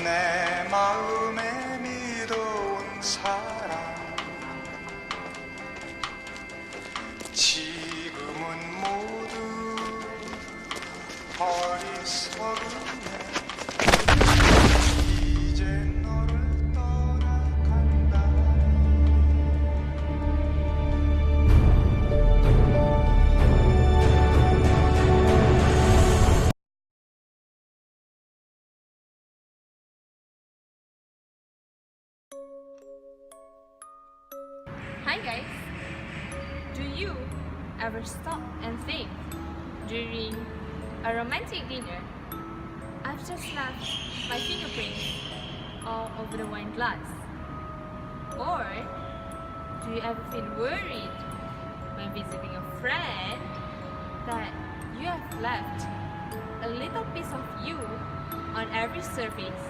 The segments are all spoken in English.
내 마음에 믿어온 사랑 지금은 모두 어리석으네 이제 너를 떠나간다 Hi guys! Do you ever stop and think during a romantic dinner, I've just left my fingerprints all over the wine glass? Or do you ever feel worried when visiting a friend that you have left a little piece of you on every surface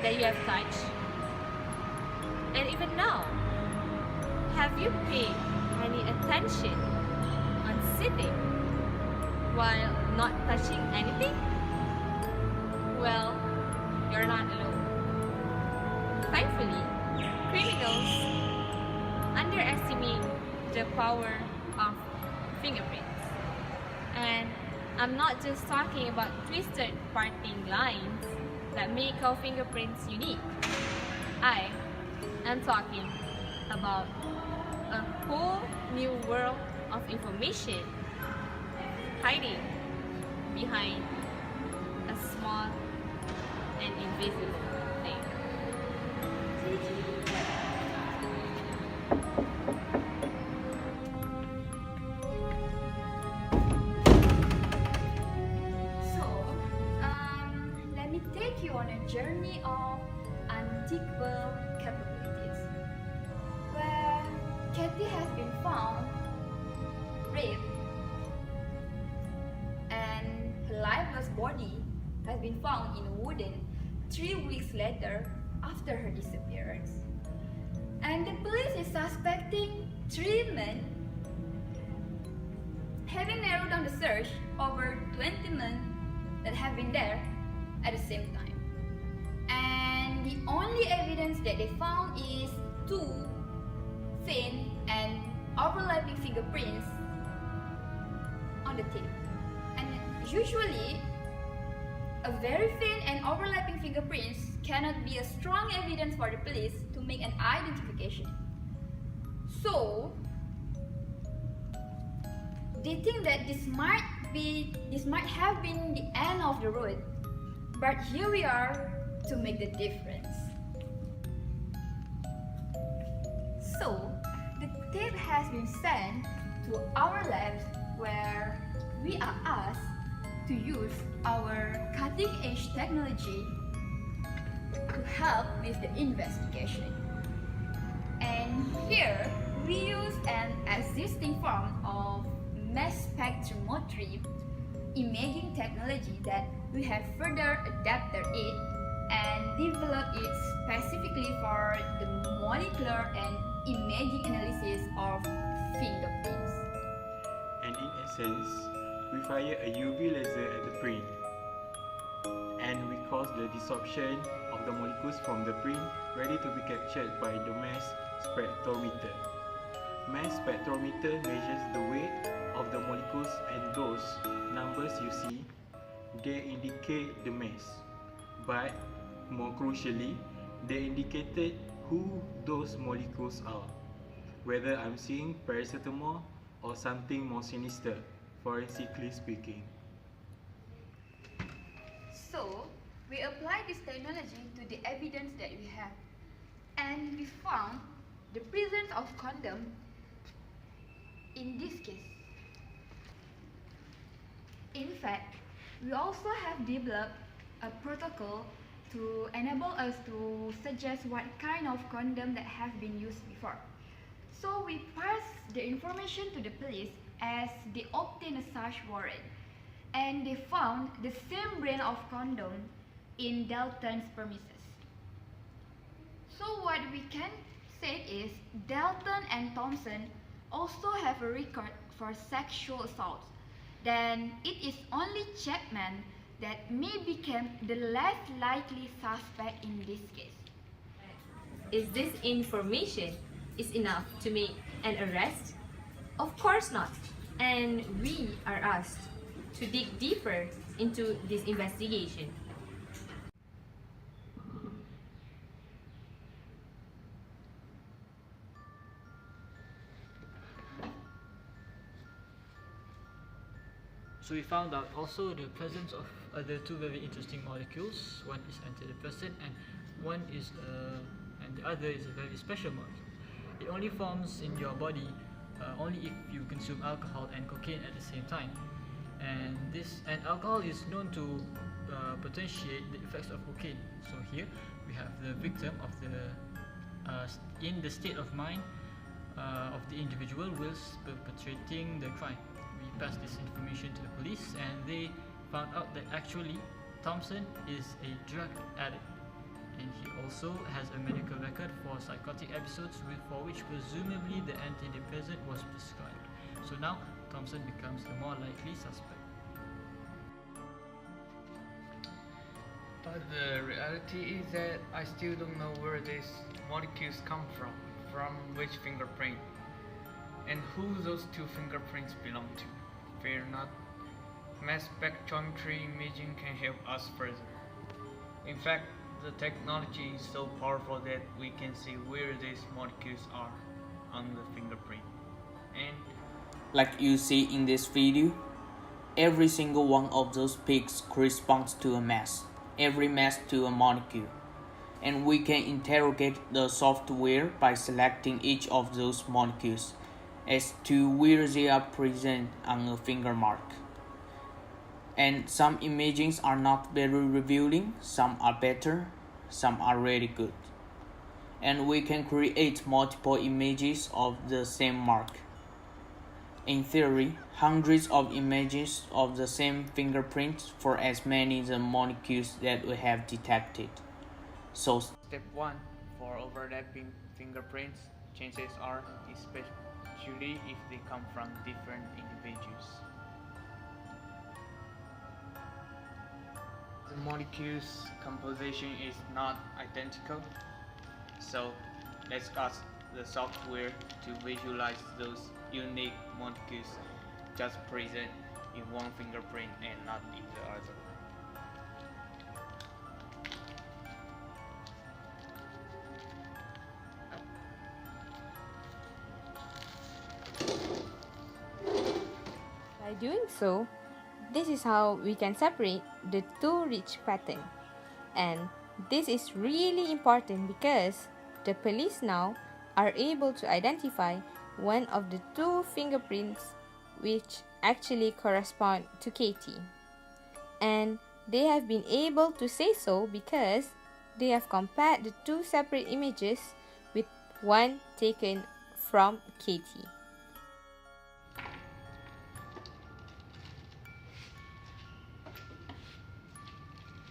that you have touched? And even now, have you paid any attention on sitting while not touching anything? Well, you're not alone. Thankfully, criminals underestimate the power of fingerprints. And I'm not just talking about twisted parting lines that make our fingerprints unique. I am talking about a whole new world of information hiding behind a small and invisible thing. So, let me take you on a journey of unthinkable capabilities, where Kathy has been found raped and her lifeless body has been found in a wooden 3 weeks later after her disappearance. And the police is suspecting 3 men, having narrowed down the search over 20 men that have been there at the same time. And the only evidence that they found is 2 thin and overlapping fingerprints on the tip. And usually, a very thin and overlapping fingerprints cannot be a strong evidence for the police to make an identification. So, they think that this might have been the end of the road. But here we are to make the difference. So, the tape has been sent to our labs where we are asked to use our cutting-edge technology to help with the investigation. And here, we use an existing form of mass spectrometry imaging technology that we have further adapted it and developed it specifically for the molecular and imaging analysis of fingerprints. And in essence, we fire a UV laser at the print, and we cause the desorption of the molecules from the print ready to be captured by the mass spectrometer. Mass spectrometer measures the weight of the molecules, and those numbers you see, they indicate the mass. But more crucially, they indicated who those molecules are, whether I'm seeing paracetamol or something more sinister, forensically speaking. So, we applied this technology to the evidence that we have, and we found the presence of condom in this case. In fact, we also have developed a protocol to enable us to suggest what kind of condom that have been used before. So we pass the information to the police as they obtain a search warrant, and they found the same brand of condom in Dalton's premises. So what we can say is Dalton and Thompson also have a record for sexual assault. Then it is only Chapman that may become the less likely suspect in this case. Is this information is enough to make an arrest? Of course not. And we are asked to dig deeper into this investigation. So we found out also the presence of other two very interesting molecules. One is antidepressant and the other is a very special molecule. It only forms in your body only if you consume alcohol and cocaine at the same time. And alcohol is known to potentiate the effects of cocaine. So here we have the victim of in the state of mind of the individual whilst perpetrating the crime. We passed this information to the police and they found out that actually Thompson is a drug addict and he also has a medical record for psychotic episodes for which presumably the antidepressant was prescribed. So now Thompson becomes the more likely suspect. But the reality is that I still don't know where these molecules come from which fingerprint, and who those two fingerprints belong to. Fear not, mass spectrometry imaging can help us further. In fact, the technology is so powerful that we can see where these molecules are on the fingerprint. And like you see in this video, every single one of those peaks corresponds to a mass, every mass to a molecule. And we can interrogate the software by selecting each of those molecules as to where they are present on a finger mark. And some imagings are not very revealing, some are better, some are really good. And we can create multiple images of the same mark. In theory, hundreds of images of the same fingerprint for as many the molecules that we have detected. So step 1, for overlapping fingerprints, chances are, especially if they come from different individuals, the molecules composition is not identical. So let's ask the software to visualize those unique molecules just present in one fingerprint and not in the other. By doing so, this is how we can separate the two rich patterns. And this is really important because the police now are able to identify one of the two fingerprints which actually correspond to Katie. And they have been able to say so because they have compared the two separate images with one taken from Katie.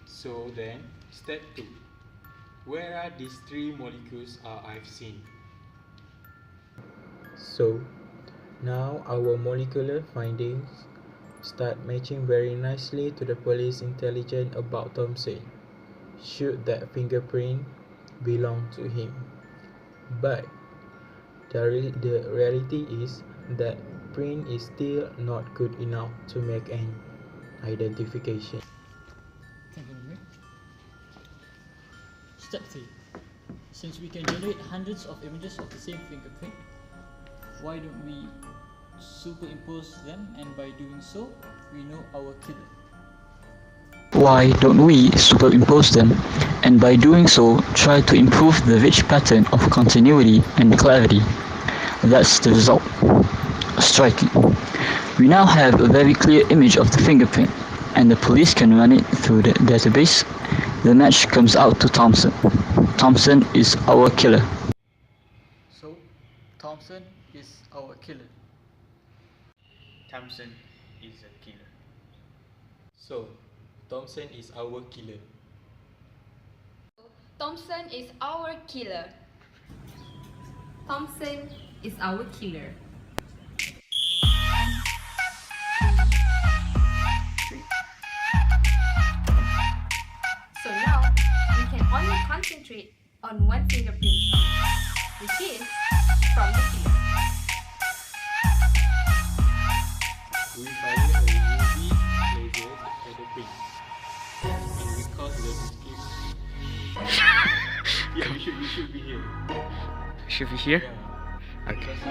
So then, step 2. Where are these three molecules I've seen? So now our molecular findings start matching very nicely to the police intelligence about Thompson, should that fingerprint belong to him. But the reality is that print is still not good enough to make an identification. Step 3. Since we can generate hundreds of images of the same fingerprint, why don't we superimpose them, and by doing so, we know our killer. Why don't we superimpose them, and by doing so, try to improve the rich pattern of continuity and clarity? That's the result. Striking. We now have a very clear image of the fingerprint, and the police can run it through the database. The match comes out to Thompson. Thompson is our killer. So, Thompson is our killer. Thompson is a killer. So, Thompson is our killer. Thompson is our killer. Thompson is our killer. only concentrate on one fingerprint only, which is from the finger. We fire a UV laser at the print, and we cause the escape. Yeah, you should be here. Should be here? Yeah. Okay. Because